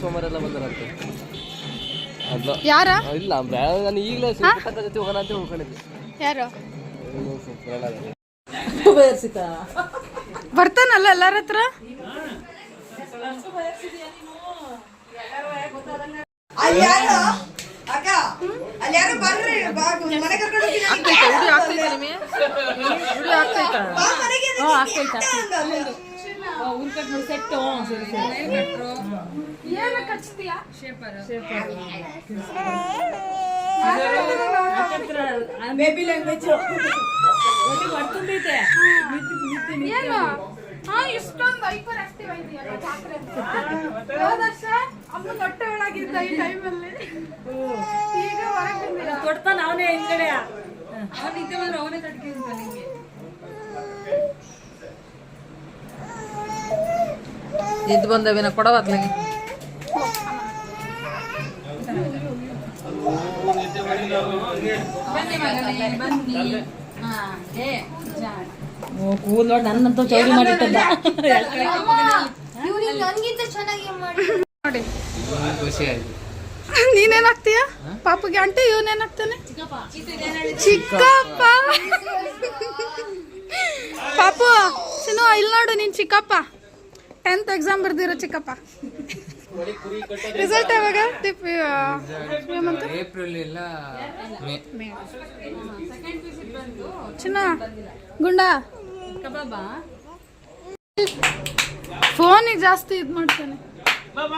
ಸೋಮವಾರ ಎಲ್ಲ ಬಂದರಂತೆ. ಯಾರ ಇಲ್ಲ ನಾನು ಈಗಲೇ ಜೊತೆ ಹೋಗೋಣ ಅಂತ ಹೋಗ್ಕೊಂಡಿದ್ದೆ. ಯಾರು ಬರ್ತಾನಲ್ಲ ಎಲ್ಲಾರ ಹತ್ರ. ಬೇಬಿ ಲ್ಯಾಂಗ್ವೇಜ್ ಇಷ್ಟೊಂದು ಐಪರ್ ಆಕ್ಟಿವ್ ಇದೆಯಲ್ಲ ಜಾತ್ರೆ ಅಮ್ಮ ಹೊಟ್ಟೆ ಒಳಗಿದ್ದ ಈ ಟೈಮಲ್ಲಿ. ಈಗ ಹೊರಗೆ ಬಂದಿಲ್ಲ ಕೊಡ್ತಾನ ಅವನೇ ಹಿಂದ್ಗಡೆ ಅವನು ನಿದ್ದೆ ಬಂದ್ರೆ ಅವನೇ ತಡ್ಕಿಂತ ನಿಂಗೆ. ಎದ್ದು ಬಂದವಿನ ಕೊಡವತ್ಲಾಗಿ ಕೂಲ್ ನೋಡಿ ನನ್ನಂತೂ ಚೌರಿ ಮಾಡಿಟ್ಟದ್ದ ನೋಡಿ. ನೀನೇನಾಗ್ತೀಯ ಪಾಪಗೆ ಆಂಟಿ? ಇವನೇನಾಗ್ತಾನೆ? ಚಿಕ್ಕಪ್ಪ. ಪಾಪು ಚಿನ್ನು ಇಲ್ಲಿ ನೋಡು, ನೀನ್ ಚಿಕ್ಕಪ್ಪ 10th ಎಕ್ಸಾಮ್ ಬರ್ದಿರೋ ಚಿಕ್ಕಪ್ಪ. ರಿಸಲ್ಟ್ ಯಾವಾಗ? ಏಪ್ರಿಲ್ ಇಲ್ಲ ಮೇ. ಚಿನ್ನ ಗುಂಡ ಫೋನಿಗೆ ಜಾಸ್ತಿ ಇದು ಮಾಡ್ತಾನೆ. ಪಾಪ